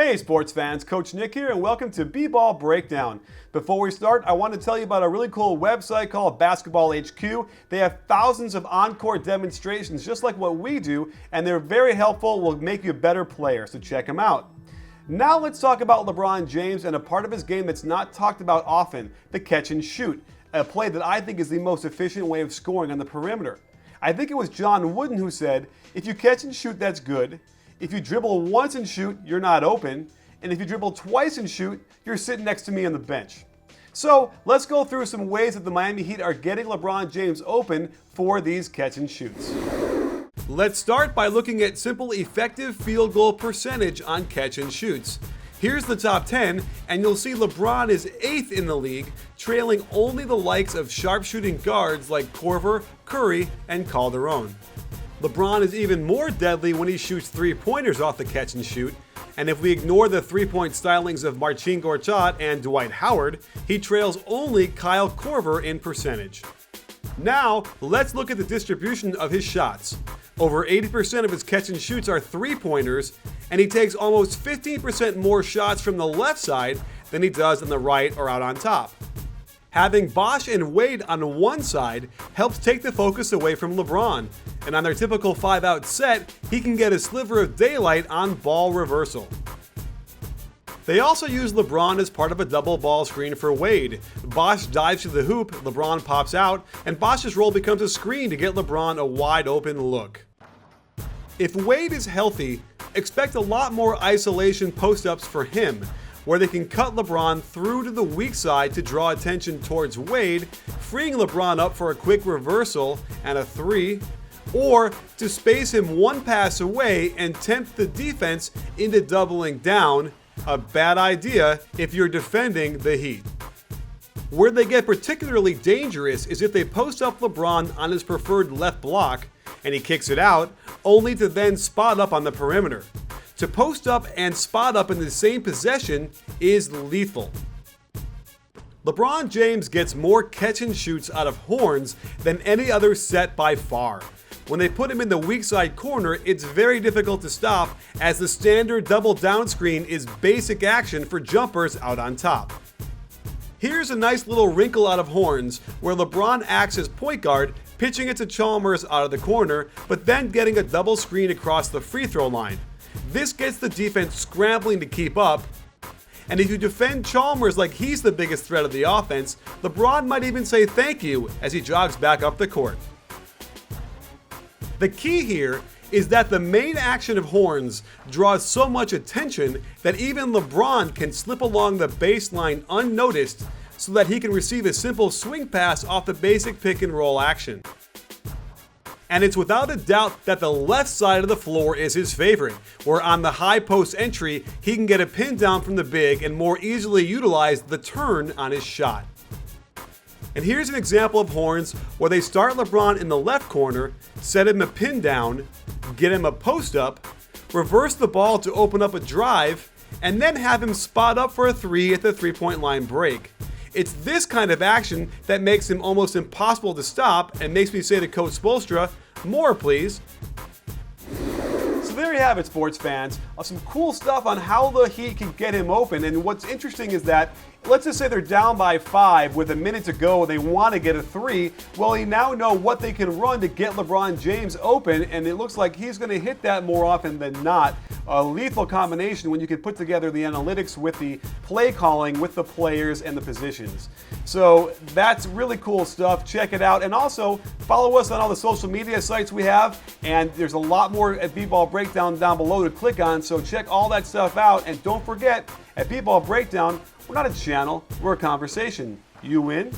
Hey sports fans, Coach Nick here and welcome to B-Ball Breakdown. Before we start, I want to tell you about a really cool website called Basketball HQ. They have thousands of on-court demonstrations just like what we do, and they're very helpful, will make you a better player, so check them out. Now let's talk about LeBron James and a part of his game that's not talked about often, the catch and shoot, a play that I think is the most efficient way of scoring on the perimeter. I think it was John Wooden who said, if you catch and shoot, that's good. If you dribble once and shoot, you're not open. And if you dribble twice and shoot, you're sitting next to me on the bench. So let's go through some ways that the Miami Heat are getting LeBron James open for these catch and shoots. Let's start by looking at simple effective field goal percentage on catch and shoots. Here's the top 10, and you'll see LeBron is 8th in the league, trailing only the likes of sharpshooting guards like Korver, Curry, and Calderon. LeBron is even more deadly when he shoots three-pointers off the catch and shoot, and if we ignore the three-point stylings of Marcin Gortat and Dwight Howard, he trails only Kyle Korver in percentage. Now, let's look at the distribution of his shots. Over 80% of his catch and shoots are three-pointers, and he takes almost 15% more shots from the left side than he does on the right or out on top. Having Bosh and Wade on one side helps take the focus away from LeBron, and on their typical 5-out set, he can get a sliver of daylight on ball reversal. They also use LeBron as part of a double ball screen for Wade. Bosh dives to the hoop, LeBron pops out, and Bosh's role becomes a screen to get LeBron a wide open look. If Wade is healthy, expect a lot more isolation post-ups for him, where they can cut LeBron through to the weak side to draw attention towards Wade, freeing LeBron up for a quick reversal and a three, or to space him one pass away and tempt the defense into doubling down, a bad idea if you're defending the Heat. Where they get particularly dangerous is if they post up LeBron on his preferred left block and he kicks it out, only to then spot up on the perimeter. To post up and spot up in the same possession is lethal. LeBron James gets more catch and shoots out of horns than any other set by far. When they put him in the weak side corner, it's very difficult to stop, as the standard double down screen is basic action for jumpers out on top. Here's a nice little wrinkle out of horns where LeBron acts as point guard, pitching it to Chalmers out of the corner, but then getting a double screen across the free throw line. This gets the defense scrambling to keep up, and if you defend Chalmers like he's the biggest threat of the offense, LeBron might even say thank you as he jogs back up the court. The key here is that the main action of horns draws so much attention that even LeBron can slip along the baseline unnoticed so that he can receive a simple swing pass off the basic pick and roll action. And it's without a doubt that the left side of the floor is his favorite, where on the high post entry, he can get a pin down from the big and more easily utilize the turn on his shot. And here's an example of horns where they start LeBron in the left corner, set him a pin down, get him a post up, reverse the ball to open up a drive, and then have him spot up for a three at the three-point line break. It's this kind of action that makes him almost impossible to stop and makes me say to Coach Spoelstra, more please. So there you have it, sports fans. Some cool stuff on how the Heat can get him open. And what's interesting is that, let's just say they're down by 5 with a minute to go and they want to get a 3. Well, you now know what they can run to get LeBron James open, and it looks like he's going to hit that more often than not. A lethal combination when you can put together the analytics with the play calling with the players and the positions. So that's really cool stuff. Check it out. And also follow us on all the social media sites we have. And there's a lot more at B-Ball Breakdown down below to click on. So check all that stuff out. And don't forget, at B-Ball Breakdown, we're not a channel, we're a conversation. You win,